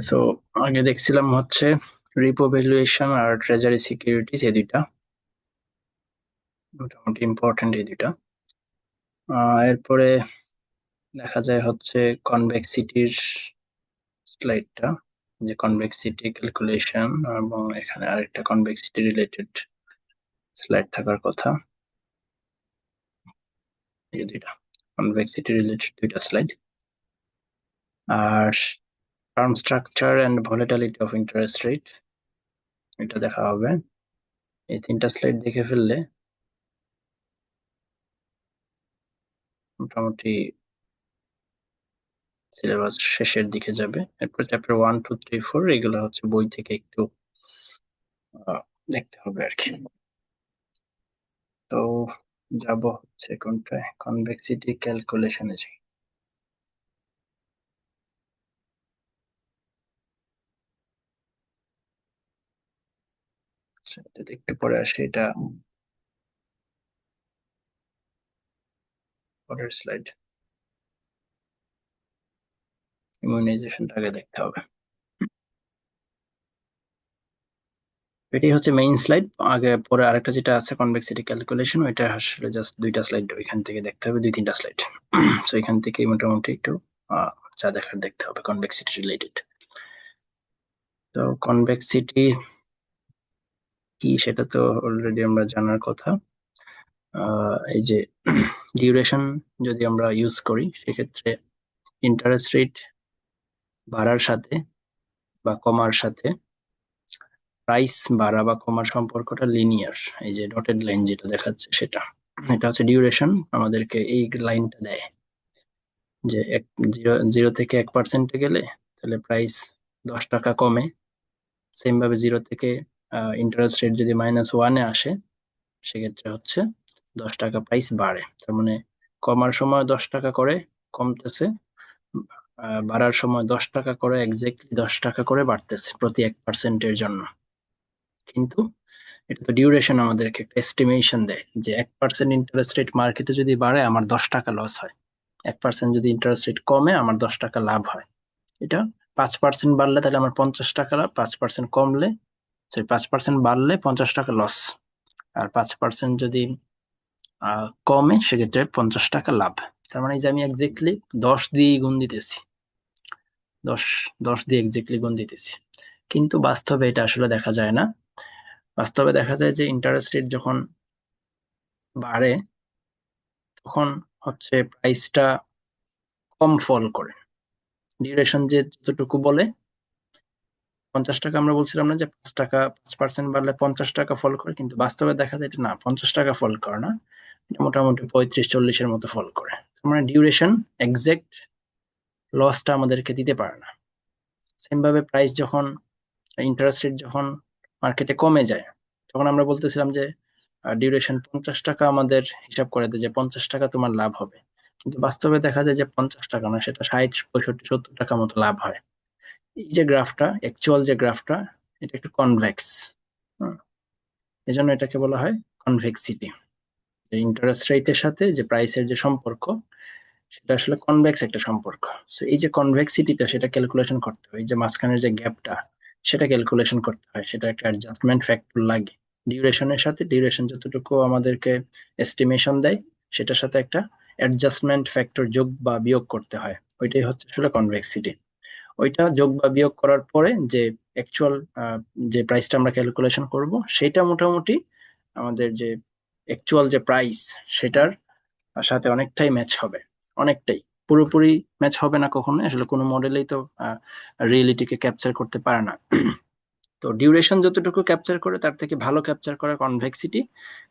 So আগে দেখছিলাম হচ্ছে রিপো ভ্যালুয়েশন আর ট্রেজারি সিকিউরিটিজ, এই দুইটা মোটামুটি ইম্পর্টেন্ট, এই দুইটা। এরপরে দেখা যায় হচ্ছে কনভেক্সিটির স্লাইডটা, যে কনভেক্সিটি ক্যালকুলেশন, এবং এখানে আরেকটা কনভেক্সিটি রিলেটেড স্লাইড থাকার কথা। এই দুইটা কনভেক্সিটি রিলেটেড দুইটা স্লাইড। আর term structure and volatility of interest rate, এটা দেখা হবে। এই তিনটা স্লাইড দেখে ফেললে মোটামুটি সিলেবাস শেষের দিকে যাবে। এরপর চ্যাপ্টার 1, 2, 3, 4 এগুলো হচ্ছে বই থেকে একটু দেখতে হবে আর কি। তো যাব হচ্ছে কোনটায়, কনভেক্সিটি ক্যালকুলেশনে যাই। এটাতে একটু পরে আসি, এটা পরের স্লাইড। ইমিউনাইজেশনটা আগে দেখতে হবে। এটাই হচ্ছে মেইন স্লাইড। আগে পরে আরেকটা যেটা আছে কনভেক্সিটি ক্যালকুলেশন, ওইটা আসলে জাস্ট দুইটা স্লাইড ওইখান থেকে দেখতে হবে, 2-3টা স্লাইড। তো এখান থেকে মোটামুটি একটু যা দেখার দেখতে হবে কনভেক্সিটি রিলেটেড। তো কনভেক্সিটি কি সেটা তো অলরেডি আমরা জানার কথা। এই যে ডিউরেশন যদি আমরা ইউজ করি, সেক্ষেত্রে ইন্টারেস্ট রেট বাড়ার সাথে বা কমার সাথে প্রাইস বাড়া বা কমার সম্পর্কটা লিনিয়ার। এই যে ডটেড লাইন যেটা দেখাচ্ছে সেটা, এটা হচ্ছে ডিউরেশন আমাদেরকে এই লাইনটা দেয় যে জিরো জিরো থেকে 1% গেলে তাহলে প্রাইস 10 টাকা কমে। সেম ভাবে জিরো থেকে ইন্টারেস্ট রেট যদি -1-এ আসে, সেক্ষেত্রে হচ্ছে 10 টাকা প্রাইস বাড়ে। তার মানে কমার সময় 10 টাকা করে কমতেছে, বাড়ার সময় 10 টাকা করে, এক্স্যাক্টলি 10 টাকা করে বাড়তেছে প্রতি 1%-এর জন্য। কিন্তু এটা তো ডিউরেশন আমাদেরকে একটা এস্টিমেশন দেয় যে 1% ইন্টারেস্ট রেট মার্কেটে যদি বাড়ে আমার 10 টাকা লস হয়, 1% যদি ইন্টারেস্ট রেট কমে আমার 10 টাকা লাভ হয়। এটা 5% বাড়লে তাহলে আমার 50 টাকা লাভ, 5% কমলে, 5% বাড়লে 50 টাকা লস, আর 5% যদি কমে সেক্ষেত্রে 50 টাকা লাভ। তার মানে এই যে আমি এক্স্যাক্টলি 10 দিয়ে গুণ দিতেছি, দশ 10 দিয়ে এক্স্যাক্টলি গুণ দিতেছি। কিন্তু বাস্তবে এটা আসলে দেখা যায় না। বাস্তবে দেখা যায় যে ইন্টারেস্ট রেট যখন বাড়ে তখন হচ্ছে প্রাইসটা কম ফল করে। ডিউরেশন যে যতটুকু বলে, 50 টাকা আমরা বলছিলাম না যে 5 টাকা, 5% বাড়লে 50 টাকা ফল করে, কিন্তু বাস্তবে দেখা যায় এটা না, 50 টাকা ফল করে না, এটা মোটামুটি 35-40-এর মতো ফল করে। মানে ডিউরেশন এক্সাক্ট লসটা আমাদেরকে দিতে পারে না। সেম ভাবে প্রাইস যখন, ইন্টারেস্ট রেট যখন মার্কেটে কমে যায়, তখন আমরা বলতেছিলাম যে ডিউরেশন 50 টাকা আমাদের হিসাব করে দেয় যে 50 টাকা তোমার লাভ হবে, কিন্তু বাস্তবে দেখা যায় যে 50 টাকা না, সেটা 60, 65, 70 টাকা মতো লাভ হয়। এই যে গ্রাফটা, অ্যাকচুয়াল যে গ্রাফটা, এটা একটু কনভেক্স। এই জন্য এটাকে বলা হয় কনভেক্সিটি। যে ইন্টারেস্ট রেটের সাথে যে প্রাইসের যে সম্পর্ক, সেটা আসলে কনভেক্স একটা সম্পর্ক। তো এই যে কনভেক্সিটিটা, সেটা ক্যালকুলেশন করতে হয়, এই যে মাঝখানের যে গ্যাপটা, সেটা ক্যালকুলেশন করতে হয়, সেটা একটা অ্যাডজাস্টমেন্ট ফ্যাক্টর লাগে। ডিউরেশনের সাথে, ডিউরেশন যতটুকু আমাদেরকে এস্টিমেশন দেয়, সেটার সাথে একটা অ্যাডজাস্টমেন্ট ফ্যাক্টর যোগ বা বিয়োগ করতে হয়। ওইটাই হচ্ছে আসলে কনভেক্সিটি। ওইটা যোগ বা বিয়োগ করার পরে যে অ্যাকচুয়াল যে প্রাইসটা আমরা ক্যালকুলেশন করব, সেটা মোটামুটি আমাদের যে অ্যাকচুয়াল যে প্রাইস, সেটার সাথে অনেকটাই ম্যাচ হবে। অনেকটাই, পুরোপুরি ম্যাচ হবে না কখনো, আসলে কোনো মডেলেই তো রিয়েলিটিকে ক্যাপচার করতে পারে না। তো ডিউরেশন যতটুকু ক্যাপচার করে তার থেকে ভালো ক্যাপচার করে কনভেক্সিটি।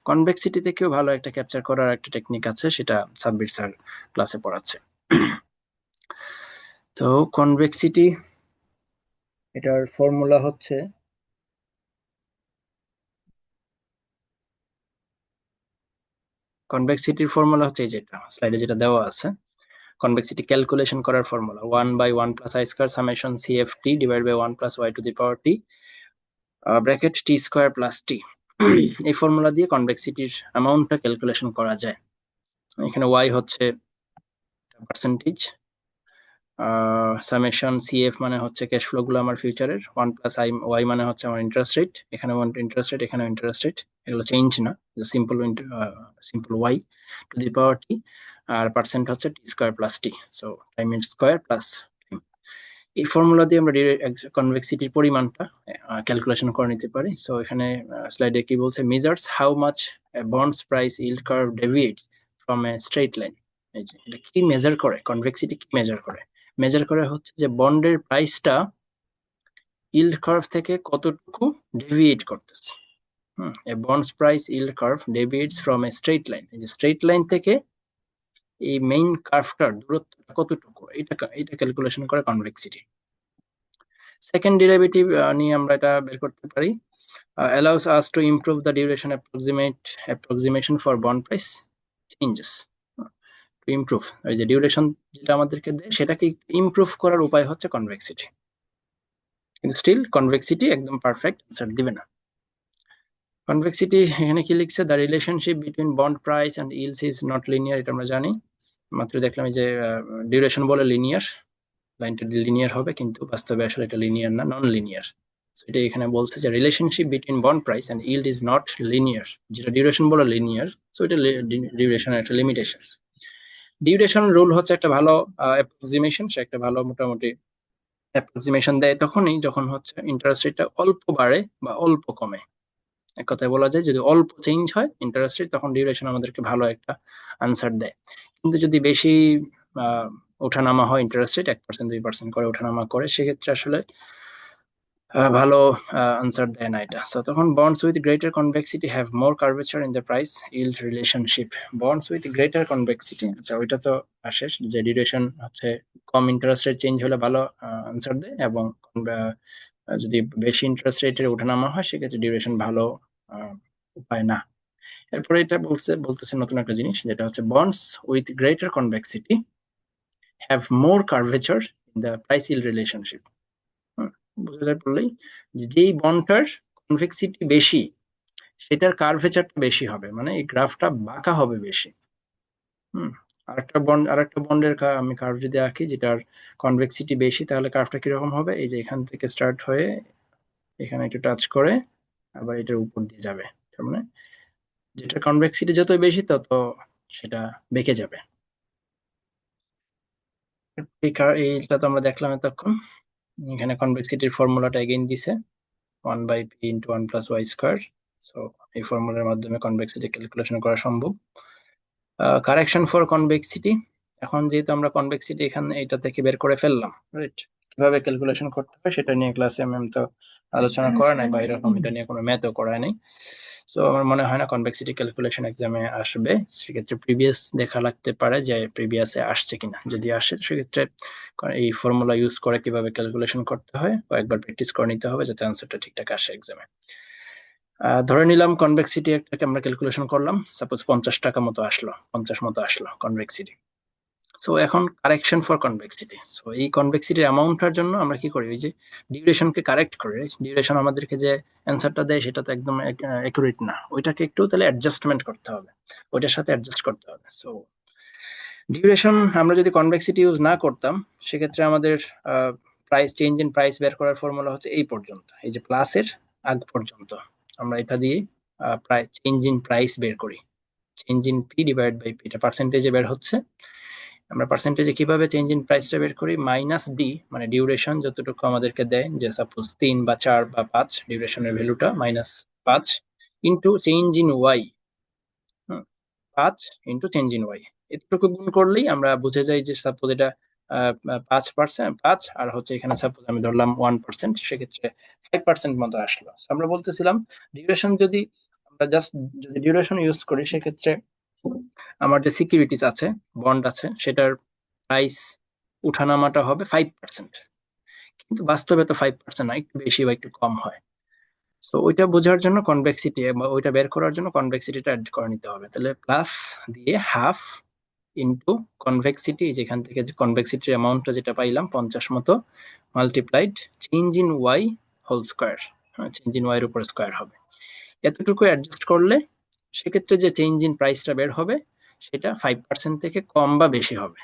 কনভেক্সিটি থেকেও ভালো একটা ক্যাপচার করার একটা টেকনিক আছে, সেটা সাব্বির স্যার ক্লাসে পড়াচ্ছে। তো কনভেক্সিটি, এটার ফর্মুলা হচ্ছে, কনভেক্সিটির ফর্মুলা হচ্ছে এই যেটা স্লাইডে যেটা দেওয়া আছে। কনভেক্সিটি ক্যালকুলেশন করার formula 1/1 + i² ∑ CFT/1 + y⁴ bracket t² + t। এই ফর্মুলা দিয়ে কনভেক্সিটির অ্যামাউন্টটা ক্যালকুলেশন করা যায়। এখানে y হচ্ছে পার্সেন্টেজ, সামেশন সিএফ মানে হচ্ছে ক্যাশ ফ্লো গুলো আমার ফিউচারের, 1 + ওয়াই মানে হচ্ছে আমার ইন্টারেস্ট রেট, এখানে ইন্টারেস্ট রেট, এখানে ইন্টারেস্ট রেট, এগুলো চেঞ্জ না, simple simple Y to the power T, আর পার্সেন্ট হচ্ছে T square plus T, so time it square plus. এই ফর্মুলা দিয়ে আমরা কনভেক্সিটির পরিমাণটা ক্যালকুলেশন করে নিতে পারি। সো এখানে স্লাইডে কি বলছে, measures how much bonds price yield curve deviates from a straight line. এটা কি মেজার করে, কনভেক্সিটি কি মেজার করে? মেজার করে হচ্ছে যে বন্ডের প্রাইসটা ইল্ড কার্ভ থেকে কতটুকু ডেভিয়েট করতেছে। A bonds price yield curve deviates from a straight line, এই যে স্ট্রেট লাইন থেকে এই মেইন কার্ভটার দূরত্বটা কতটুকু, এটা ক্যালকুলেশন করে কনভেক্সিটি। সেকেন্ড ডেরিভেটিভ নিয়ে আমরা এটা বের করতে পারি, allows us to improve the duration approximation for bond price changes. To improve, ওই যে ডিউরেশন যেটা আমাদেরকে দেয় সেটাকে ইমপ্রুভ করার উপায় হচ্ছে কনভেক্সিটি, কিন্তু স্টিল কনভেক্সিটি একদম পারফেক্ট আনসার দিবে না। কনভেক্সিটি এখানে কি লিখছে, the relationship between bond price and else is not linear, এটা আমরা জানি, মাত্র দেখলাম যে ডিউরেশন বলে লিনিয়ার, লাইনটা লিনিয়ার হবে, কিন্তু বাস্তবে আসলে এটা লিনিয়ার না, নন লিনিয়ার। এটা এখানে বলছে যে relationship between bond price and yield is not linear, যেটা ডিউরেশন বলে লিনিয়ার, সো এটা ডিউরেশনের একটা লিমিটেশনস। ডিউরেশন রুল হচ্ছে একটা ভালো অ্যাপ্রক্সিমেশন, সে একটা ভালো মোটামুটি অ্যাপ্রক্সিমেশন দেয় তখনই যখন হচ্ছে ইন্টারেস্ট রেটটা অল্প বাড়ে বা অল্প কমে। এক কথায় বলা যায় যদি অল্প চেঞ্জ হয় ইন্টারেস্ট রেট, তখন ডিউরেশন আমাদেরকে ভালো একটা আনসার দেয়। কিন্তু যদি বেশি ওঠানামা হয় ইন্টারেস্ট রেট, 1% 2% করে ওঠানামা করে, সেক্ষেত্রে আসলে ভালো আনসার দেয় না এটা। সো তখন bonds with greater convexity have more curvature in the price yield relationship. Bonds with greater convexity, আচ্ছা ওইটা তো আসে যে ডিউরেশন হচ্ছে কম ইন্টারেস্ট রেট চেঞ্জ হলে ভালো আনসার দেয়, এবং যদি বেশি ইন্টারেস্ট রেটের ওঠানামা হয় সেক্ষেত্রে ডিউরেশন ভালো উপায় না। এরপরে এটা বলতেছে নতুন একটা জিনিস, যেটা হচ্ছে bonds with greater convexity have more curvature in the price yield relationship. বোঝা যায় বললেই যে যেই বন্ডটার কনভেক্সিটি বেশি সেটার কার্ভেচারটা বেশি হবে, মানে এই গ্রাফটা বাঁকা হবে বেশি। আরেকটা বন্ডের আমি কার্ভ যদি আঁকি যেটার কনভেক্সিটি বেশি, তাহলে কার্ভটা কিরকম হবে, এই যে এখান থেকে স্টার্ট হয়ে এখানে একটু টাচ করে আবার এটার উপর দিয়ে যাবে, তার মানে যেটার কনভেক্সিটি যত বেশি তত সেটা বেঁকে যাবে। এইটা তো আমরা দেখলাম এতক্ষণ। এখানে কনভেক্সিটির ফর্মুলাটা এগেইন দিছে 1/p × 1 + y²। সো এই ফর্মুলার মাধ্যমে কনভেক্সিটি ক্যালকুলেশন করা সম্ভব। কারেকশন ফর কনভেক্সিটি, এখন যেহেতু আমরা কনভেক্সিটি এখানে এটা থেকে বের করে ফেললাম, রাইট, কিভাবে ক্যালকুলেশন করতে হয় সেটা নিয়ে ক্লাসে ম্যাম তো আলোচনা করা নাই, বা এরকম এটা নিয়ে কোনো ম্যাথও করা নাই। সো আমার মনে হয় না কনভেক্সিটি ক্যালকুলেশন এক্সামে আসবে, সেক্ষেত্রে প্রিভিয়াস দেখা লাগতে পারে যে প্রিভিয়াসে আসছে কিনা, যদি আসে সেক্ষেত্রে এই ফর্মুলা ইউজ করে কিভাবে ক্যালকুলেশন করতে হয় কয়েকবার প্র্যাকটিস করে নিতে হবে যাতে আনসারটা ঠিকঠাক আসে এক্সামে। ধরে নিলাম কনভেক্সিটি একটাকে আমরা ক্যালকুলেশন করলাম, সাপোজ 50 টাকা মতো আসলো, 50 মতো আসলো কনভেক্সিটি। সো এখন কারেকশন ফর কনভেক্সিটি, সো এই কনভেক্সিটির অ্যামাউন্টটার জন্য আমরা কি করি, ওই যে ডিউরেশনকে কারেক্ট করে, ডিউরেশন আমাদেরকে যে অ্যান্সারটা দেয় সেটা তো একদম অ্যাকুরেট না, ওইটাকে একটু তাহলে অ্যাডজাস্টমেন্ট করতে হবে, ওইটার সাথে অ্যাডজাস্ট করতে হবে। সো ডিউরেশন আমরা যদি কনভেক্সিটি ইউজ না করতাম সেক্ষেত্রে আমাদের প্রাইস চেঞ্জ ইন প্রাইস বের করার ফর্মুলা হচ্ছে এই পর্যন্ত, এই যে প্লাসের আগ পর্যন্ত আমরা এটা দিয়ে প্রাইস চেঞ্জ ইন প্রাইস বের করি, change in P divide by P, এটা পার্সেন্টেজে বের হচ্ছে। আমরা পার্সেন্টেজে কিভাবে চেঞ্জ ইন প্রাইসটা বের করি, মাইনাস ডি মানে ডিউরেশন যতটুকু আমাদেরকে দেয়, যে সাপোজ 3 বা 4 বা 5 ডিউরেশনের ভ্যালুটা -5 into change in Y, 5 into change in Y, এতটুকু গুণ করলেই আমরা বুঝে যাই যে সাপোজ এটা 5%, 5 আর হচ্ছে এখানে সাপোজ আমি ধরলাম 1%, সেক্ষেত্রে 5% মতো আসলো। আমরা বলতেছিলাম ডিউরেশন যদি আমরা জাস্ট যদি ডিউরেশন ইউজ করি সেক্ষেত্রে আমার যে সিকিউরিটিস আছে, বন্ড আছে, সেটার প্রাইস উঠানামাটা হবে 5%, কিন্তু বাস্তবে তো 5% না, একটু বেশি বা একটু কম হয়। তো ওইটা বোঝার জন্য কনভেক্সিটি বা ওইটা বের করার জন্য কনভেক্সিটিটা অ্যাড করে নিতে হবে, তাহলে প্লাস দিয়ে হাফ ইন্টু কনভেক্সিটি, যেখান থেকে কনভেক্সিটির অ্যামাউন্টটা যেটা পাইলাম 50 মতো, multiplied change in Y whole square, হ্যাঁ চেঞ্জ ইন ওয়াই এর উপর স্কোয়ার হবে। এতটুকু অ্যাডজাস্ট করলে সেক্ষেত্রে যে চেঞ্জ ইন প্রাইসটা বের হবে সেটা 5% থেকে কম বা বেশি হবে,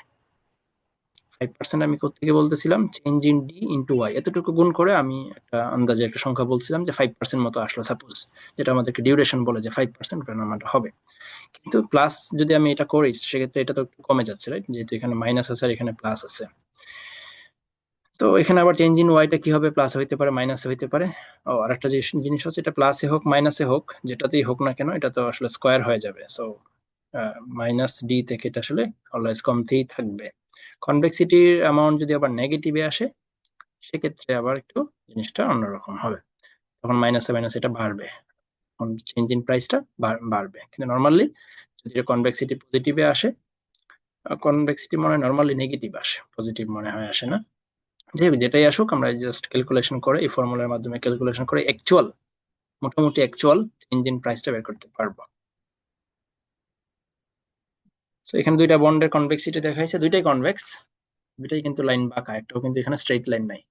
5% আমি কোত্থেকে বলতেছিলাম, change in D into Y, এতটুকু গুণ করে আমি একটা আন্দাজে একটা সংখ্যা বলছিলাম যে 5% মতো আসলো সাপোজ, যেটা আমাদেরকে ডিউরেশন বলে যে 5% ওটার নাম্বারটা হবে। কিন্তু প্লাস যদি আমি এটা করি সেক্ষেত্রে এটা তো একটু কমে যাচ্ছে, রাইট, যেহেতু এখানে মাইনাস আছে আর এখানে প্লাস আছে। তো এখানে আবার চেঞ্জ ইন ওয়াইটা কি হবে, প্লাস হইতে পারে মাইনাস হইতে পারে। ও আরেকটা জিনিস হচ্ছে, এটা প্লাসে হোক মাইনাসে হোক যেটাতেই হোক না কেন এটা তো আসলে স্কোয়ার হয়ে যাবে। সো মাইনাস ডি থেকে এটা আসলে অলওয়েজ কমতেই থাকবে। কনভেক্সিটির অ্যামাউন্ট যদি আবার নেগেটিভে আসে সেক্ষেত্রে আবার একটু জিনিসটা অন্যরকম হবে, তখন মাইনাসে মাইনাস এটা বাড়বে, তখন চেঞ্জ ইন প্রাইসটা বাড়বে। কিন্তু নর্মালি যদি কনভেক্সিটি পজিটিভে আসে, কনভেক্সিটি মনে হয় নর্মালি নেগেটিভ আসে, পজিটিভ মনে হয় আসে না। যাই হোক, যেটাই আসুক আমরা জাস্ট ক্যালকুলেশন করে এই ফর্মুলার মাধ্যমে ক্যালকুলেশন করে অ্যাকচুয়াল, মোটামুটি অ্যাকচুয়াল চেঞ্জ ইন প্রাইসটা বের করতে পারবো। তো এখানে দুইটা বন্ডের কনভেক্সিটি দেখাইছে, দুইটাই কনভেক্স, দুইটাই কিন্তু লাইন বাঁকা, একটাও কিন্তু এখানে স্ট্রেইট লাইন নাই।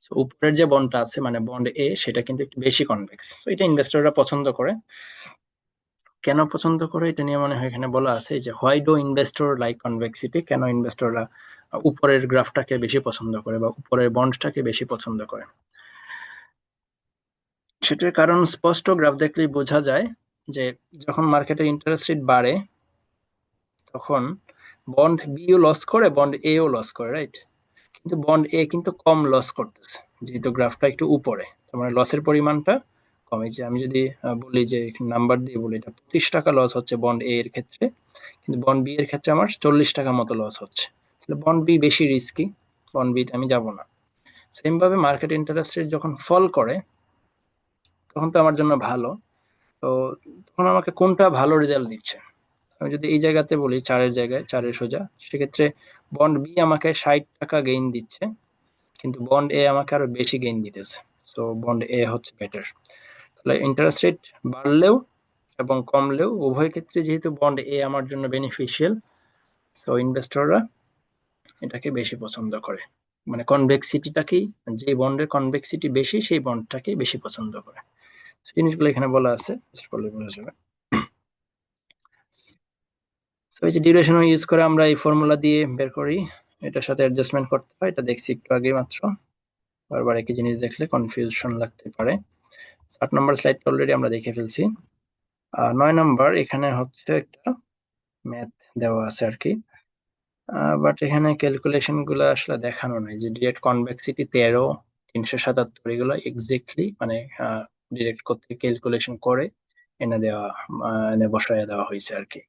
তো উপরের যে বন্ডটা আছে মানে বন্ড এ, সেটা কিন্তু একটু বেশি কনভেক্স, তো এটা ইনভেস্টররা পছন্দ করে। কেন পছন্দ করে এটা নিয়ে মনে হয় এখানে বলা আছে যে why do investor like convexity, কেন ইনভেস্টররা উপরের গ্রাফটাকে বেশি পছন্দ করে বা উপরের বন্ডটাকে বেশি পছন্দ করে। সেটার কারণ স্পষ্ট গ্রাফ দেখলেই বোঝা যায় যে যখন মার্কেটে ইন্টারেস্ট রেট বাড়ে তখন বন্ড বিও লস করে, বন্ড এও লস করে, রাইট। কিন্তু বন্ড এ কিন্তু কম লস করতেছে, যেহেতু গ্রাফটা একটু উপরে, তার মানে লসের পরিমাণটা কমে। যে আমি যদি বলি যে নাম্বার দিয়ে বলি, এটা 25 টাকা লস হচ্ছে বন্ড এ এর ক্ষেত্রে, কিন্তু বন্ড বি এর ক্ষেত্রে আমার 40 টাকা মতো লস হচ্ছে, তাহলে বন্ড বি বেশি রিস্কি, বন্ড বি আমি যাব না। সেম ভাবে মার্কেট ইন্টারেস্ট রেট যখন ফল করে তখন তো আমার জন্য ভালো। তো তখন আমাকে কোনটা ভালো রেজাল্ট দিচ্ছে, আমি যদি এই জায়গাতে বলি চারের জায়গায়, চারের সোজা, সেক্ষেত্রে বন্ড বি আমাকে 60 টাকা গেইন দিচ্ছে, কিন্তু বন্ড এ আমাকে আরো বেশি গেইন দিতেছে। তো বন্ড এ হচ্ছে বেটার। তাহলে ইন্টারেস্ট রেট বাড়লেও এবং কমলেও উভয় ক্ষেত্রে যেহেতু বন্ড এ আমার জন্য বেনিফিশিয়াল, সো ইনভেস্টররা এটাকে বেশি পছন্দ করে, মানে কনভেক্সিটিটাকেই, যে বন্ডের কনভেক্সিটি বেশি সেই বন্ডটাকেই বেশি পছন্দ করে। জিনিসগুলো এখানে বলা আছে, পড়লে বোঝা যাবে। তো এই যে ডিউরেশন ইউজ করে আমরা এই ফর্মুলা দিয়ে বের করি, এটার সাথে অ্যাডজাস্টমেন্ট করতে হয়, এটা দেখছি একটু আগে মাত্র, বারবার একই জিনিস দেখলে কনফিউশন লাগতে পারে। 8 নম্বর স্লাইডটা অলরেডি আমরা দেখে ফেলছি। 9 নম্বর এখানে হচ্ছে একটা ম্যাথ দেওয়া আছে আর কি, বাট এখানে ক্যালকুলেশন গুলো আসলে দেখানো নাই, যে ডিরেক্ট কনভেক্সিটি 13, 377 এগুলো এক্স্যাক্টলি মানে ডিরেক্ট করতে ক্যালকুলেশন করে এনে দেওয়া, এনে বসায় দেওয়া হয়েছে আর কি।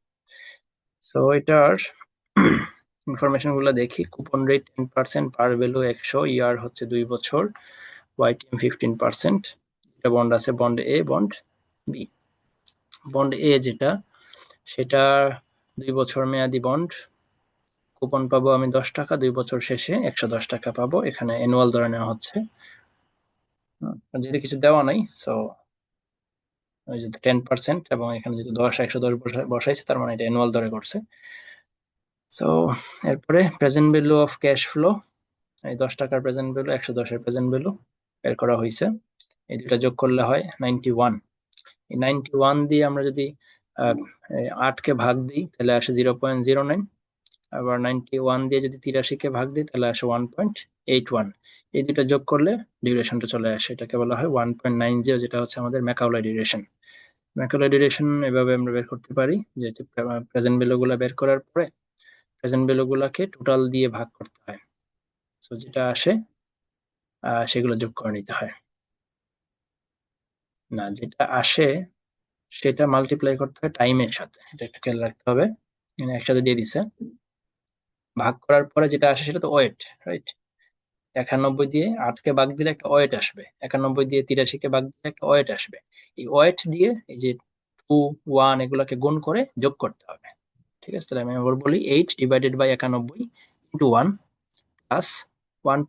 সো এটার ইনফরমেশন গুলো দেখি। কুপন রেট 10%, পার ভ্যালু 100, ইয়ার হচ্ছে 2 বছর, ওয়াইটিএম 15%। এটা বন্ড আছে বন্ড এ, বন্ড বি। বন্ড এ যেটা, সেটা 2 বছর মেয়াদি বন্ড, কুপন পাবো আমি 10 টাকা, 2 বছর শেষে 110 টাকা পাবো, এখানে অ্যানুয়াল ধরে নেওয়া হচ্ছে। যদি কিছু দেওয়া নাই, সো ওই যে 10% এবং এখানে যেহেতু 110 বসাইছে তার মানে এটা অ্যানুয়াল ধরে করছে। সো এরপরে present value of cash flow, এই 10 টাকার প্রেজেন্ট ভ্যালু, 110-এর প্রেজেন্ট ভ্যালু বের করা হয়েছে, এই দুটা যোগ করলে হয় 91। এই 91 দিয়ে আমরা যদি 8-কে ভাগ দিই তাহলে আসে 0.09, আবার 91 দিয়ে যদি 83-কে ভাগ দিই তাহলে আসে 1.81। এই দুটা যোগ করলে ডিউরেশনটা চলে আসে, এটাকে বলা হয় 1.90, যেটা হচ্ছে আমাদের ম্যাকাউলাই ডিউরেশন। ম্যাকাউলাই ডিউরেশন এভাবে আমরা বের করতে পারি, যে প্রেজেন্ট ভ্যালু গুলা বের করার পরে প্রেজেন্ট ভ্যালু গুলাকে টোটাল দিয়ে ভাগ করতে হয়, তো যেটা আসে সেগুলো যোগ করে নিতে হয়। না, যেটা আসে সেটা মাল্টিপ্লাই করতে হয় টাইমের সাথে, এটা একটু খেয়াল রাখতে হবে। মানে একসাথে দিয়ে দিছে, ভাগ করার পরে যেটা আসে সেটা তো ওয়েট, রাইট। 91 দিয়ে 8-কে ভাগ দিলে একটা ওয়েট আসবে, 91 দিয়ে 83-কে ভাগ দিলে একটা ওয়েট আসবে। এই ওয়েট দিয়ে এই যে 2, 1 এগুলাকে গুণ করে যোগ করতে হবে। ঠিক আছে, তাহলে আমি আবার বলি 8 ডিভাইডেড বাই 91 ইন্টু 1 প্লাস 1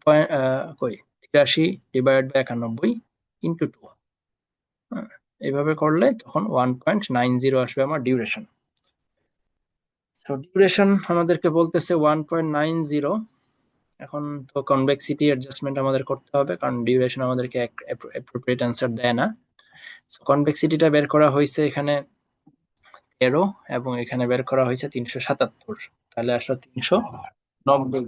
কই 83 ডিভাইডেড বাই 91 ইন্টু 2। এইভাবে করলে তখন 1.90 আসবে আমার ডিউরেশন। তো ডিউরেশন আমাদেরকে বলতেছে 1.90। এখন তো কনভেক্সিটি অ্যাডজাস্টমেন্ট আমাদের করতে হবে, কারণ ডিউরেশন আমাদেরকে অ্যাপ্রোপ্রিয়েট অ্যান্সার দেয় না। কনভেক্সিটিটা বের করা হয়েছে এখানে 13 এবং এখানে বের করা হয়েছে 377, তাহলে আসলে 390।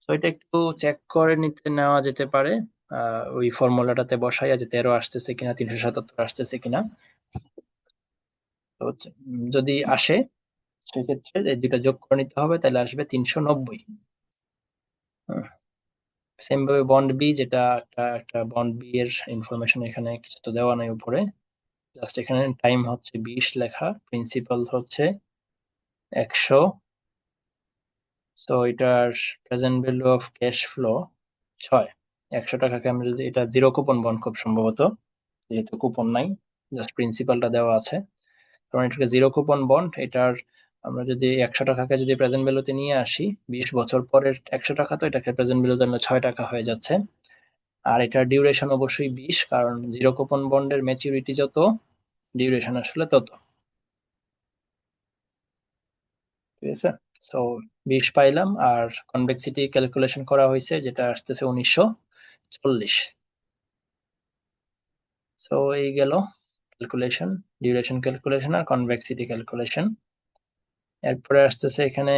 তো এটা একটু চেক করে নিতে নেওয়া যেতে পারে ওই ফর্মুলাটাতে বসাইয়া যে 13 আসতেছে কিনা 377 আসতেছে কিনা। তো যদি আসে সেক্ষেত্রে এই দুটা যোগ করে নিতে হবে, তাহলে আসবে 390। সেম ভাবে বন্ড বি, যেটা একটা একটা বন্ড বি এর ইনফরমেশন এখানে কিছু তো দেওয়া নাই উপরে, জাস্ট এখানে টাইম হচ্ছে 20 লেখা, প্রিন্সিপাল হচ্ছে 100। সো এটার present value of cash flow 6। 100 টাকাকে আমরা যদি, এটা জিরো কুপন বন্ড খুব সম্ভবত, যেহেতু কুপন নাই, জাস্ট প্রিন্সিপালটা দেওয়া আছে, কারণ এটাকে জিরো কুপন বন্ড। এটার আমরা যদি 100 টাকাকে যদি প্রেজেন্ট ভ্যালুতে নিয়ে আসি, 20 বছর পরের 100 টাকা, তো এটাকে প্রেজেন্ট ভ্যালু তাহলে 6 টাকা হয়ে যাচ্ছে। আর এটার ডিউরেশন অবশ্যই 20, কারণ জিরো কুপন বন্ডের ম্যাচুরিটি যত, ডিউরেশন আসলে তত। ঠিক আছে, তো 20 পাইলাম। আর কনভেক্সিটি ক্যালকুলেশন করা হয়েছে, যেটা আসতেছে 1940। সো এই গেল ক্যালকুলেশন, ডিউরেশন ক্যালকুলেশন আর কনভেক্সিটি ক্যালকুলেশন। এরপরে আসতেছে এখানে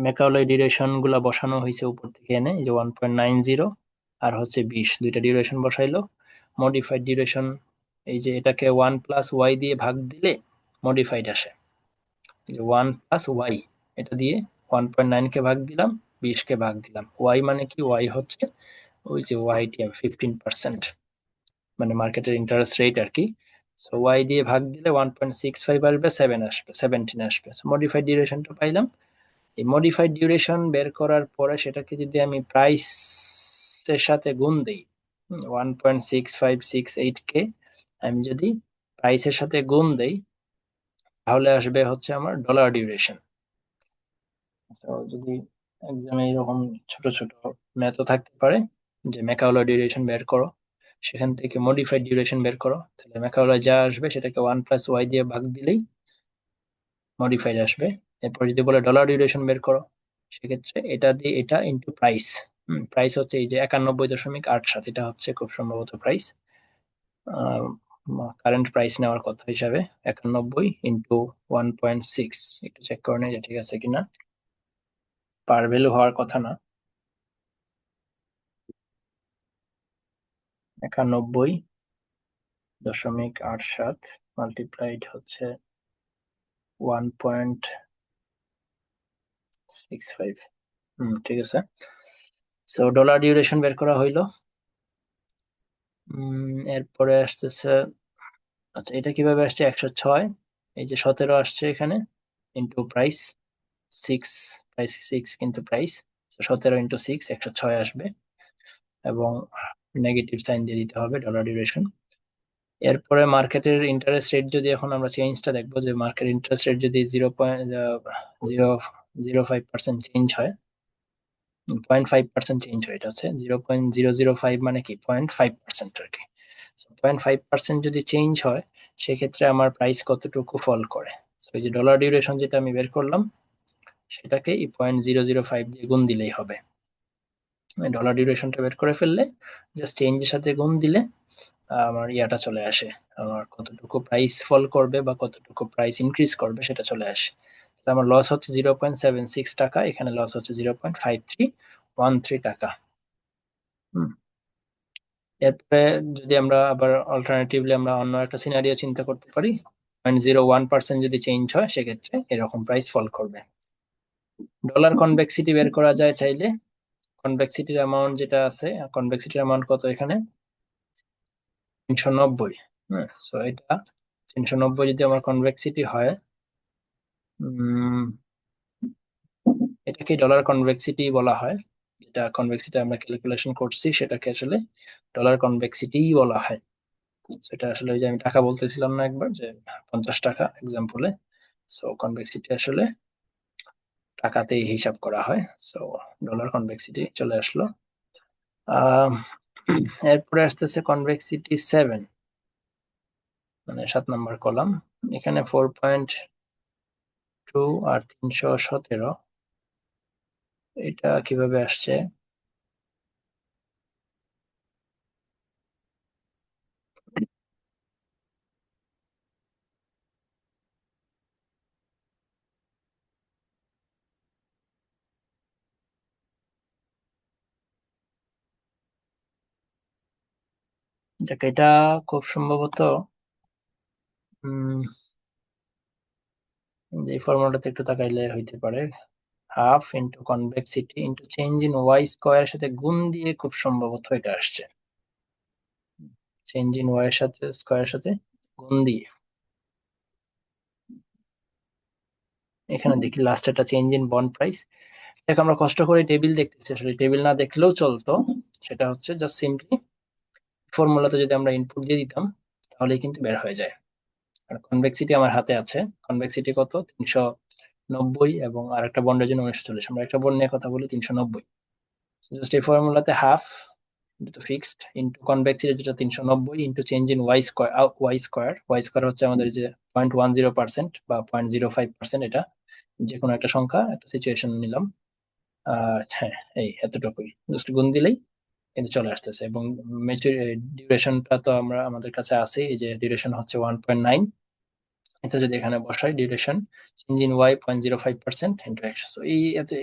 ম্যাকাউলাই ডিউরেশন গুলা বসানো হয়েছে উপর থেকে এনে, যে 1.90 আর হচ্ছে 20, দুইটা ডিউরেশন বসাইলো। মডিফাইড ডিউরেশন, এই যে এটাকে 1 + y দিয়ে ভাগ দিলে মডিফাইড আসে, যে 1 + y, এটা দিয়ে 1.9 কে ভাগ দিলাম, 20 কে ভাগ দিলাম। ওয়াই মানে কি? ওয়াই হচ্ছে ওই যে ওয়াইটিএম 15%, মানে মার্কেটের ইন্টারেস্ট রেট আর কি। সো ওয়াই দিয়ে ভাগ দিলে 1.65 আসবে, 17 আসবে। মডিফাইড ডিউরেশনটা পাইলাম। এই মডিফাইড ডিউরেশন বের করার পরে সেটাকে যদি আমি প্রাইস এর সাথে গুণ দিই, 1.6568 কে আমি যদি প্রাইসের সাথে গুণ দেই, তাহলে আসবে হচ্ছে আমার ডলার ডিউরেশন। যদি এক্সামে এরকম ছোট ছোট ম্যাথও থাকতে পারে, যে ম্যাকাউলার ডিউরেশন বের করো, সেখান থেকে মডিফাইড ডিউরেশন বের করো, তাহলে ম্যাকাউলার যা আসবে সেটাকে 1 + y দিয়ে ভাগ দিলেই মডিফাইড আসবে। এরপর যদি বলে ডলার ডিউরেশন বের করো, সেক্ষেত্রে এটা দিয়ে এটা ইন্টু প্রাইস। প্রাইস হচ্ছে এই যে 91.87, এটা হচ্ছে খুব সম্ভবত প্রাইস, কারেন্ট প্রাইস নেওয়ার কথা হিসাবে 91 ইন্টু 1.6, একটু চেক করে নেই যে ঠিক আছে কিনা, পার ভ্যালু হওয়ার কথা না। 91.87 মাল্টিপ্লাইড হচ্ছে 1.65। ঠিক আছে, সো ডলার ডিউরেশন বের করা হইলো। এরপরে আসতেছে, আচ্ছা এটা কিভাবে আসছে? 106, এই যে 17 আসছে এখানে, ইন্টু প্রাইস 6, প্রাইস 6 কিন্তু প্রাইস, 17 ইন্টু 6 106 আসবে, এবং নেগেটিভ সাইন দিয়ে দিতে হবে ডলার ডিউরেশন। এরপরে মার্কেটের ইন্টারেস্ট রেট, যদি এখন আমরা চেঞ্জটা দেখবো, যে মার্কেট ইন্টারেস্ট রেট যদি 0.005% চেঞ্জ হয়, 0.5% চেঞ্জ হয়, এটা হচ্ছে 0.005, মানে কি 0.5% আর কি। 0.5% যদি চেঞ্জ হয়, সেক্ষেত্রে আমার প্রাইস কতটুকু ফল করে। ওই যে ডলার ডিউরেশন যেটা আমি বের করলাম, সেটাকে 0.005 দিয়ে গুণ দিলেই হবে। ডলার ডিউরেশনটা বের করে ফেললে জাস্ট চেঞ্জের সাথে গুণ দিলে আমার ইয়াটা চলে আসে, আমার কতটুকু প্রাইস ফল করবে বা কতটুকু প্রাইস ইনক্রিজ করবে সেটা চলে আসে। আমার লস হচ্ছে 0.76 টাকা, এখানে লস হচ্ছে 0.5313 টাকা। হুম। এরপরে যদি আমরা আবার অল্টারনেটিভলি আমরা অন্য একটা সিনারিও চিন্তা করতে পারি, 0.01% যদি চেঞ্জ হয়, সেক্ষেত্রে এরকম প্রাইস ফল করবে। ডলার কনভেক্সিটি বের করা যায় চাইলে। কনভেক্সিটির অ্যামাউন্ট যেটা আছে, কনভেক্সিটির অ্যামাউন্ট কত এখানে? 390। হ্যাঁ, সো এটা 390 যদি আমার কনভেক্সিটি হয়, এটাকে ডলার কনভেক্সিটি বলা হয়। যেটা কনভেক্সিটি আমরা ক্যালকুলেশন করছি, সেটাকে আসলে ডলার কনভেক্সিটি বলা হয়। সেটা আসলে ওই যে আমি টাকা বলতেছিলাম না একবার, যে 50 টাকা এক্সাম্পলে, সো কনভেক্সিটি আসলে টাকাতেই হিসাব করা হয়। সো ডলার কনভেক্সিটি চলে আসলো। আহ এরপরে আসতেছে কনভেক্সিটি 7, মানে 7 নম্বর কলাম। এখানে 4.2 আর 317, এটা কিভাবে আসছে? যাক, এটা খুব সম্ভবত যে ফর্মুলাটাতে একটু তাকাইলে হইতে পারে, half into convexity into change in Y স্কোয়ারের সাথে গুণ দিয়ে খুব সম্ভবত এটা আসছে। চেঞ্জ ইন ওয়াই এর সাথে স্কোয়ারের সাথে গুণ দিয়ে এখানে দেখি লাস্ট একটা চেঞ্জ ইন বন্ড প্রাইস। দেখ, আমরা কষ্ট করে টেবিল দেখতেছি, আসলে টেবিল না দেখলেও চলতো। সেটা হচ্ছে জাস্ট সিম্পলি ফর্মুলাতে যদি আমরা ইনপুট দিয়ে দিতাম তাহলেই কিন্তু বের হয়ে যায়। আর কনভেক্সিটি আমার হাতে আছে। কনভেক্সিটি কত? 390, এবং আর একটা বন্ডের জন্য 1940। আমরা একটা বন্ড নিয়ে কথা বলি, 390। জাস্ট এই ফর্মুলাতে হাফ যেটা ফিক্সড ইন্টু কনভেক্সিটি যেটা 390 into change in Y square. Y square হচ্ছে আমাদের যে 0.10% বা 0.05%, এটা যে কোনো একটা সংখ্যা, একটা সিচুয়েশন নিলাম। হ্যাঁ, এই এতটুকুই জাস্ট গুণ দিলেই কিন্তু চলে আসতেছে। এবং ডিউরেশনটা তো আমরা আমাদের কাছে আছে, এই যে ডিউরেশন হচ্ছে 1.9। এটা যদি এখানে বসাই, duration change in Y 0.05% into X.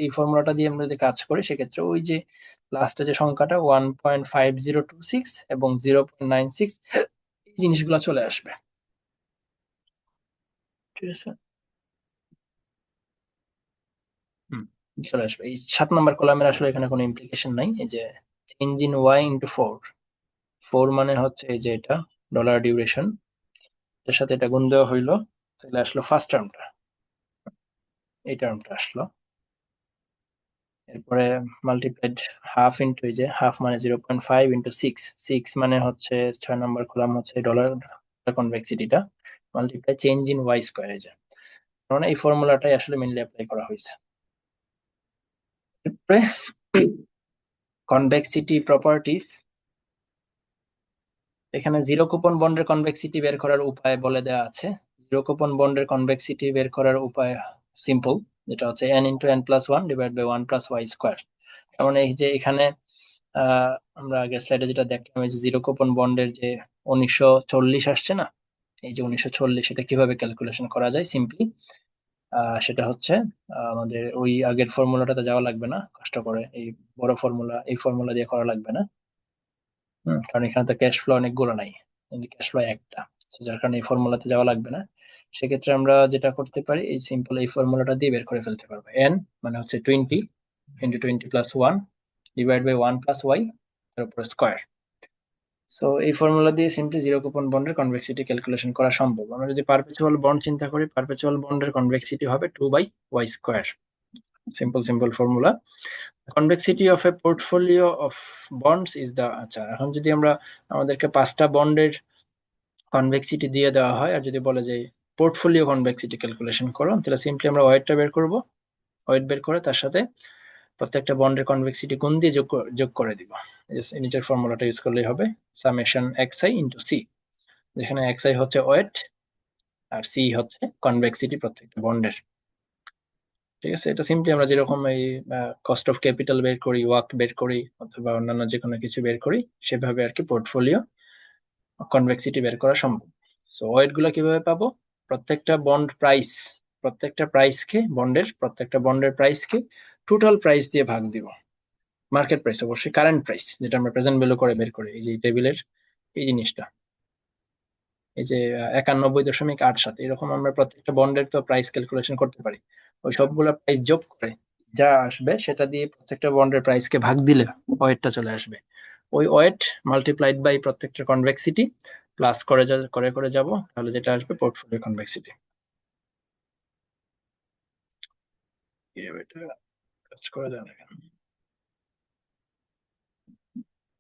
এই ফর্মুলাটা দিয়ে আমরা যদি কাজ করি, সেক্ষেত্রে ওই যে লাস্টে যে সংখ্যাটা 1.5026 এবং 0.96, এই জিনিসগুলো চলে আসবে। ঠিক আছে। হুম, চলে আসবে। এই 7 নম্বর কলামের আসলে এখানে কোনো ইমপ্লিকেশন নাই। এই যে চেঞ্জ ইন ওয়াই ইন্টু 4 মানে হচ্ছে এই যে এটা ডলার ডিউরেশন, এর সাথে এটা গুণ দেওয়া হইলো, তাহলে আসলো ফার্স্ট টার্মটা, এই টার্মটা আসলো। এরপরে মাল্টিপ্লাইড হাফ ইন্টু, এই যে হাফ মানে 0.5 ইন্টু 6 মানে হচ্ছে 6 নম্বর কলাম হচ্ছে ডলার কনভেক্সিটিটা, multiply change in Y square. এই যে মানে এই ফর্মুলাটাই আসলে মেনলি অ্যাপ্লাই করা হয়েছে। এরপরে কনভেক্সিটি প্রপার্টিজ, এখানে জিরো কুপন বন্ডের কনভেক্সিটি বের করার উপায় বলে দেওয়া আছে। জিরো কুপন বন্ডের কনভেক্সিটি বের করার উপায় সিম্পল, যেটা হচ্ছে n into n plus one divide by 1 + y square. কারণ এই যে এখানে আহ আমরা আগের স্লাইডে যেটা দেখলাম, এই যে জিরো কুপন বন্ডের যে 1940 আসছে না, এই যে 1940, এটা কিভাবে ক্যালকুলেশন করা যায় সিম্পলি, সেটা হচ্ছে আমাদের ওই আগের ফর্মুলাটাতে যাওয়া লাগবে না, কষ্ট করে এই বড় ফর্মুলা, এই ফর্মুলা দিয়ে করা লাগবে না। কারণ এখানে তো ক্যাশ ফ্লো অনেকগুলো নাই, ক্যাশ ফ্লো একটা। তো যার কারণে এই ফর্মুলাতে যাওয়া লাগবে না। সেক্ষেত্রে আমরা যেটা করতে পারি, এই সিম্পল এই ফর্মুলাটা দিয়ে বের করে ফেলতে পারবো। এন মানে হচ্ছে 20 ইন্টু 20 + 1 ডিভাইড বাই 1 + y তার উপর স্কোয়ার। সো এই ফর্মুলা দিয়ে সিম্পলি জিরো কুপন বন্ডের কনভেক্সিটি ক্যালকুলেশন করা সম্ভব। আমরা যদি পারপেচুয়াল বন্ড চিন্তা করি, পারপেচুয়াল বন্ডের কনভেক্সিটি হবে 2/y square. Simple simple formula. Convexity of a portfolio of bonds is the, আচ্ছা এখন যদি আমরা আমাদেরকে 5টা বন্ডের কনভেক্সিটি দিয়ে দেওয়া হয়, আর যদি বলে যে পোর্টফোলিও কনভেক্সিটি ক্যালকুলেশন করো, তাহলে সিম্পলি আমরা ওয়েটটা বের করব। ওয়েট বের করে তার সাথে প্রত্যেকটা বন্ডের কনভেক্সিটি গুণ দিয়ে যোগ করে দিব। নিচের ফর্মুলাটা ইউজ করলেই হবে, সামেশন xi ইন্টু সি, যেখানে xi হচ্ছে ওয়েট আর সি হচ্ছে কনভেক্সিটি প্রত্যেকটা বন্ডের। ঠিক আছে। এটা সিম্পলি আমরা যেরকম এই কস্ট অফ ক্যাপিটাল বের করি, ওয়াক বের করি, অথবা অন্যান্য যে কোনো কিছু বের করি, সেভাবে আর কি পোর্টফোলিও কনভেক্সিটি বের করা সম্ভব। সো ওয়েট গুলো কিভাবে পাবো? প্রত্যেকটা বন্ড প্রাইস, প্রত্যেকটা প্রাইসকে, বন্ডের প্রত্যেকটা বন্ডের প্রাইসকে টোটাল প্রাইস দিয়ে ভাগ দিব। মার্কেট প্রাইস অবশ্যই, কারেন্ট প্রাইস যেটা আমরা প্রেজেন্ট ভ্যালু করে বের করি, এই যে টেবিলের এই জিনিসটা, এই যে 91.87, এরকম আমরা প্রত্যেকটা বন্ডের তো প্রাইস ক্যালকুলেশন করতে পারি। ওই সবগুলো প্রাইস যোগ করে যা আসবে সেটা দিয়ে প্রত্যেকটা বন্ডের প্রাইসকে ভাগ দিলে ওয়েটটা চলে আসবে। ওই ওয়েট মাল্টিপ্লাইড বাই প্রত্যেকটা কনভেক্সিটি প্লাস করে করে যাব, তাহলে যেটা আসবে পোর্টফোলিও কনভেক্সিটি। এটা কাজ করে দেন এখানে।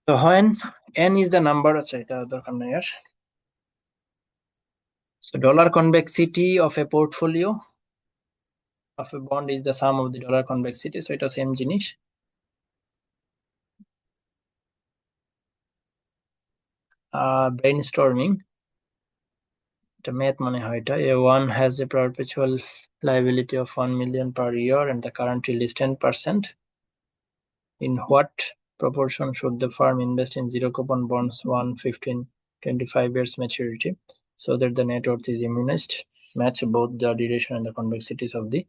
তো when n is the number, আচ্ছা এটা দরকার নেই আর। So dollar convexity of a portfolio of a bond is the sum of the dollar convexity. So এটা সেম জিনিস। ব্রেইনস্টর্মিং, এটা ম্যাথ মনে হয়। এটা one has a perpetual liability of 1 million per year and the current yield is 10%. In what proportion should the firm invest in zero coupon bonds 1, 15, 25 years maturity so that the net worth is immunized, match both the duration and the convexities of the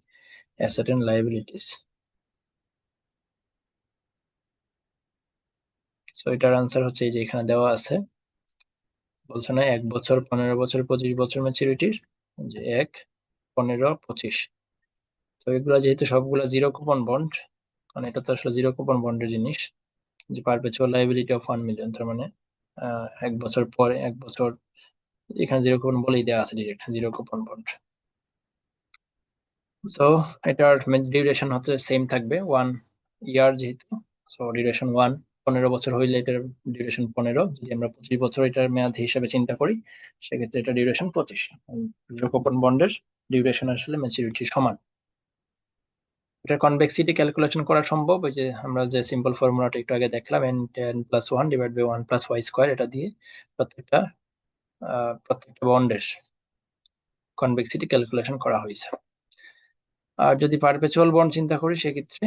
asset and liabilities? So এটার answer হচ্ছে এই যে এখানে দেওয়া আছে, বলছে না 1 বছর, 15 বছর, 25 বছর ম্যাচুরিটির, যে 1, 15, 25। তো এগুলা যেহেতু সবগুলা জিরো কুপন বন্ড, মানে এটা তো আসলে জিরো কুপন বন্ডের জিনিস, যে পারপেচুয়াল লাইবিলিটি অফ 1 মিলিয়ন, তার মানে 1 বছর পরে 1 বছর, এখানে জিরো কুপন বলেই দেওয়া আছে, ডিরেক্ট জিরো কুপন বন্ড। তো এটার ডিউরেশন হচ্ছে সেম থাকবে 1 ইয়ার যেহেতু, সো ডিউরেশন 1, 15 বছর হইলে এটার ডিউরেশন 15, যদি আমরা 25 বছর এটার মেয়াদ হিসেবে চিন্তা করি সেক্ষেত্রে এটা ডিউরেশন 25। জিরো কুপন বন্ডের ডিউরেশন আসলে ম্যাচুরিটি সমান। এটা কনভেক্সিটি ক্যালকুলেশন করা সম্ভব, ওই যে আমরা যে সিম্পল ফর্মুলাটা একটু আগে দেখলাম, n+1 ডিভাইড বাই 1+y², এটা দিয়ে প্রত্যেকটা বন্ডের কনভেক্সিটি ক্যালকুলেশন করা হয়েছে। আর যদি পারপেচুয়াল বন্ড চিন্তা করি সেক্ষেত্রে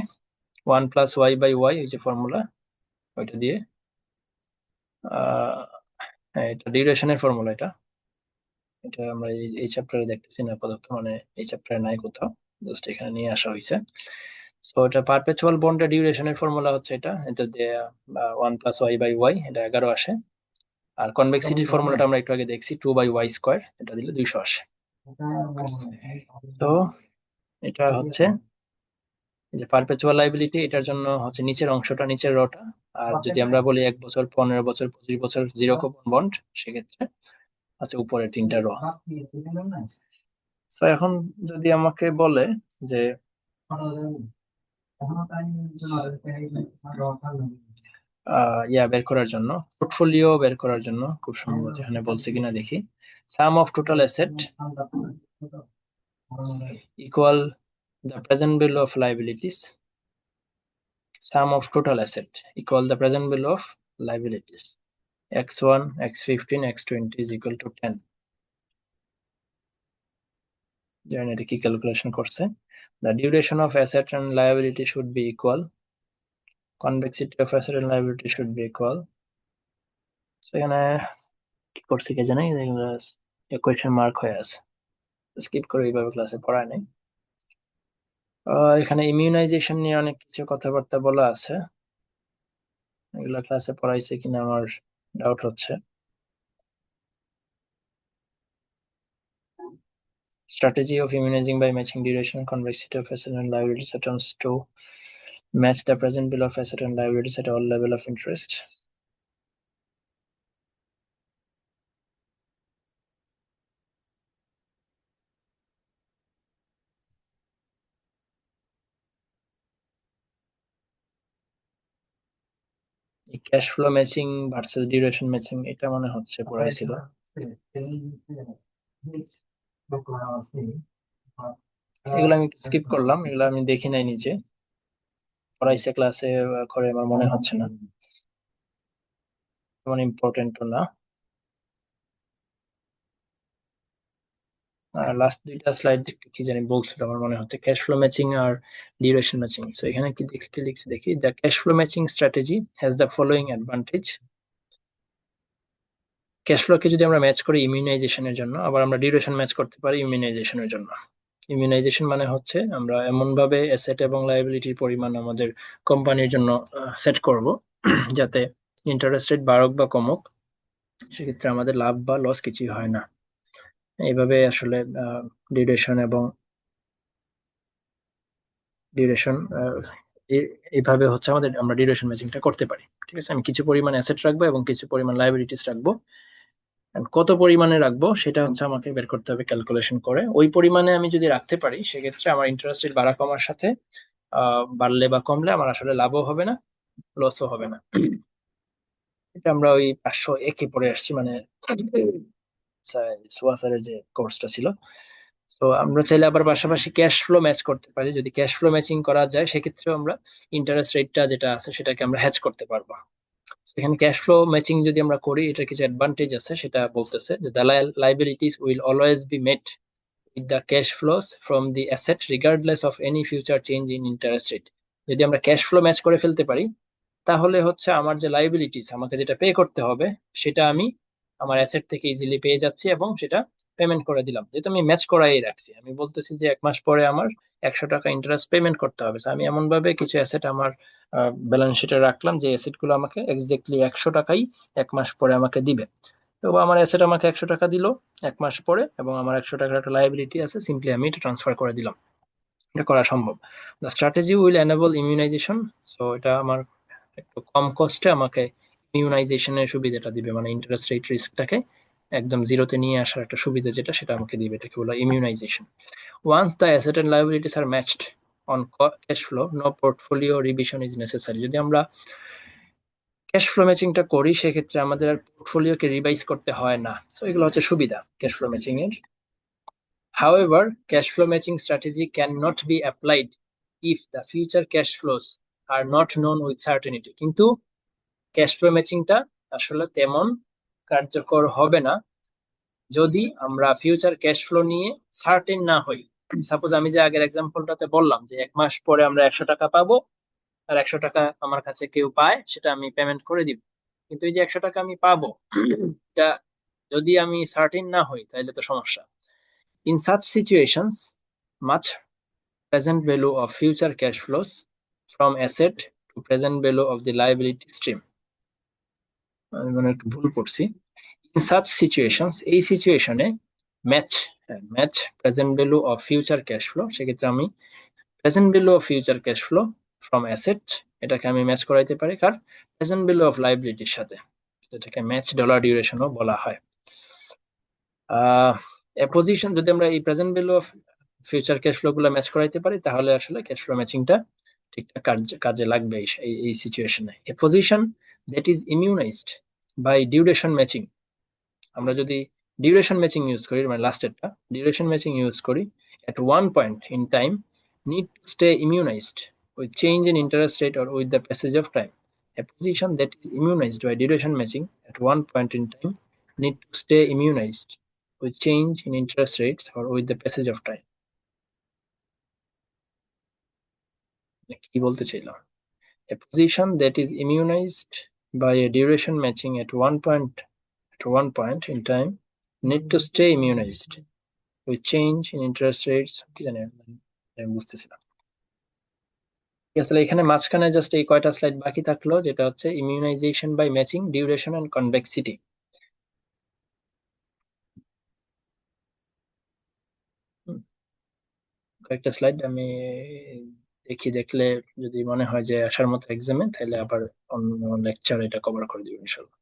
1+y/y, এই যে ফর্মুলা, ওইটা দিয়ে হ্যাঁ, এটা ডিউরেশনের ফর্মুলা। এটা এটা আমরা এই চ্যাপ্টারে দেখতেছি না আপাতত, মানে এই চ্যাপ্টারে নাই কোথাও, জাস্ট এখানে নিয়ে আসা হয়েছে। তো এটা পারপেচুয়াল বন্ডের ডিউরেশনের ফর্মুলা হচ্ছে এটা, এটা দিয়ে 1+y/y, এটা 11 আসে। আর কনভেক্সিটির ফর্মুলাটা আমরা একটু আগে দেখছি, 2/y², এটা দিলে 200 আসে। তো এটা হচ্ছে যে পারপেচুয়াল লাইবিলিটি, এটার জন্য হচ্ছে নিচের অংশটা, নিচের রটা। আর যদি আমরা বলি 1 বছর, 15 বছর, 25 বছর জিরো কুপন বন্ড, সেক্ষেত্রে আচ্ছা উপরের 3টা র। তো এখন যদি আমাকে বলে যে বের করার জন্য, পোর্টফোলিও বের করার জন্য, খুব সম্ভবত এখানে বলছে কিনা দেখি, sum of total asset equal the present value of liabilities, sum of total asset equal the present value of liabilities, x1, x15, x20 is equal to 10. জানেন এটা কি ক্যালকুলেশন করছে? The duration of asset and liability should be equal, convexity of asset and liability should be equal. সেখানে কি করছে কে জানে, question mark হয়ে আছে, স্কিপ করে এইভাবে ক্লাসে পড়ায় নাই। এখানে ইমিউনাইজেশন নিয়ে অনেক কিছু কথাবার্তা বলা আছে, এগুলা ক্লাসে পড়াইছে কিনা আমার ডাউট হচ্ছে। Strategy of immunizing by matching duration and convexity of asset and liability items to match the present bill of asset and liabilities at all level of interest. Cash flow matching versus duration matching, এটা মনে হচ্ছে পড়াইছিল। এগুলো আমি skip করলাম, এগুলো আমি দেখি নাই নিচে, পড়াইছে ক্লাসে করে আমার মনে হচ্ছে না, তেমন ইম্পর্টেন্ট না। লাস্ট দুইটা স্লাইড কি জানি বলছিল, আমার মনে হচ্ছে ক্যাশ ফ্লো ম্যাচিং আর ডিউরেশন ম্যাচিং। সো এখানে কি লিখছি দেখি, the cash flow matching strategy has the following advantage. Cash ফ্লোকে যদি আমরা ম্যাচ করি ইমিউনাইজেশনের জন্য, আবার আমরা ডিউরেশন ম্যাচ করতে পারি ইমিউনাইজেশনের জন্য। ইমিউনাইজেশন মানে হচ্ছে আমরা এমন ভাবে অ্যাসেট এবং লায়াবিলিটির পরিমাণ আমাদের কোম্পানির জন্য সেট করব যাতে ইন্টারেস্ট রেট বাড়ুক বা কমুক, সেক্ষেত্রে আমাদের লাভ বা লস কিছুই হয় না। এইভাবে আসলে ডিউরেশন এবং ডিউরেশন এইভাবে হচ্ছে আমরা ডিউরেশন ম্যাচিংটা করতে পারি। ঠিক আছে, আমি কিছু পরিমাণ অ্যাসেট রাখবো এবং কিছু পরিমাণ লায়াবিলিটিস রাখবো, কত পরিমাণে রাখবো সেটা হচ্ছে আমাকে বের করতে হবে ক্যালকুলেশন করে। ওই পরিমাণে আমি যদি রাখতে পারি সেক্ষেত্রে আমার ইন্টারেস্ট রেট বাড়া কমার সাথে বাড়লে বা কমলে আমার আসলে লাভও হবে না, লসও হবে না। এটা আমরা ওই 501 পড়ে আসছি, মানে সোয়াসারের যে কোর্সটা ছিল। তো আমরা চাইলে আবার পাশাপাশি ক্যাশ ফ্লো ম্যাচ করতে পারি, যদি ক্যাশ ফ্লো ম্যাচিং করা যায় সেক্ষেত্রে আমরা ইন্টারেস্ট রেটটা যেটা আছে সেটাকে আমরা হ্যাচ করতে পারবো। এখানে ক্যাশ ফ্লো ম্যাচিং যদি আমরা করি এটার কিছু অ্যাডভান্টেজ আছে, সেটা বলতেছে যে the liabilities will always be mate with the cash flows from the asset regardless of any future change in interest rate. যদি আমরা ক্যাশ ফ্লো ম্যাচ করে ফেলতে পারি তাহলে হচ্ছে আমার যে লাইবিলিটিস আমাকে যেটা পে করতে হবে সেটা আমি আমার অ্যাসেট থেকে ইজিলি পেয়ে যাচ্ছি এবং সেটা পেমেন্ট করে দিলাম, যেহেতু আমি ম্যাচ করাই রাখছি। আমি বলতেছি যে 1 মাস পরে আমার 100 টাকা ইন্টারেস্ট পেমেন্ট করতে হবে, আমি এমন ভাবে কিছু অ্যাসেট আমার ব্যালেন্স শিটে রাখলাম যে অ্যাসেট গুলো আমাকে এক্স্যাক্টলি 100 টাকাই 1 মাস পরে আমাকে দিবে। তো আমার অ্যাসেট আমাকে 100 টাকা দিল 1 মাস পরে, এবং আমার 100 টাকার একটা লাইবিলিটি আছে, সিম্পলি আমি এটা ট্রান্সফার করে দিলাম। এটা করা সম্ভব। The strategy will enable immunization. তো এটা আমার একটু কম কস্টে আমাকে ইমিউনাইজেশনের সুবিধাটা দিবে, মানে ইন্টারেস্ট রেট রিস্কটাকে একদম জিরোতে নিয়ে আসার একটা সুবিধা যেটা, সেটা আমাকে দিবে। এটাকে বলা immunization. Once the asset and liabilities are matched on cash flow, no portfolio revision is necessary. যদি আমরা ক্যাশ ফ্লো ম্যাচিংটা করি সেক্ষেত্রে আমাদের আর পোর্টফোলিওকে রিভাইজ করতে হয় না। সো এগুলো হচ্ছে সুবিধা ক্যাশ ফ্লো ম্যাচিং এর। However, cash flow matching strategy cannot be applied if the future cash flows are not known with certainty. কিন্তু ক্যাশ ফ্লো ম্যাচিংটা আসলে তেমন কার্যকর হবে না যদি আমরা ফিউচার ক্যাশ ফ্লো নিয়ে সার্টেন না হই। সাপোজ আমি যে আগের এক্সাম্পলটাতে বললাম যে 1 মাস পরে আমরা 100 টাকা পাবো, আর 100 টাকা আমার কাছে কেউ পায়, সেটা আমি পেমেন্ট করে দিব। কিন্তু এই যে 100 টাকা আমি পাবো, এটা যদি আমি সার্টেন না হই তাহলে তো সমস্যা। In such situations, much present value of future cash flows from asset to present value of the liability stream. আমি মানে একটু ভুল পড়ছি। In such situations, এই সিচুয়েশনে match present value of future cash flow, সেক্ষেত্রে আমি present value of future cash flow from asset এটাকে আমি ম্যাচ করাইতে পারি কার প্রেজেন্ট ভ্যালু অফ লাইবিলিটির সাথে, এটাকে ম্যাচ ডলার ডিউরেশনও বলা হয়। পজিশন যদি আমরা এই present value of future cash flow গুলো ম্যাচ করাইতে পারি তাহলে আসলে ক্যাশ ফ্লো ম্যাচিংটা ঠিকঠাক কাজে লাগবে এই সিচুয়েশনে। A position that is immunized by duration matching, আমরা যদি ডিউরেশন ম্যাচিং ইউজ করি, মানে লাস্টেরটা ডিউরেশন ম্যাচিং ইউজ করি, at one point in time need to stay immunized with change in interest rate or with the passage of time. A position that is immunized by duration matching at one point in time need to stay immunized with change in interest rates or with the passage of time. কি বলতে চাইলাম? A position that is immunized by a duration matching at one point in time need to stay immunized with change in interest rates, কি জানি আমি বুঝতেছিলাম। আসলে এখানে মাঝখানে just এই কয়টা স্লাইড বাকি থাকলো, যেটা হচ্ছে immunization by matching, duration and convexity. কয়েকটা স্লাইড আমি দেখলে যদি মনে হয় যে আসার মতো এক্সামে, তাহলে আবার অন্য লেকচার এটা কভার করে দিব ইনশাল্লাহ।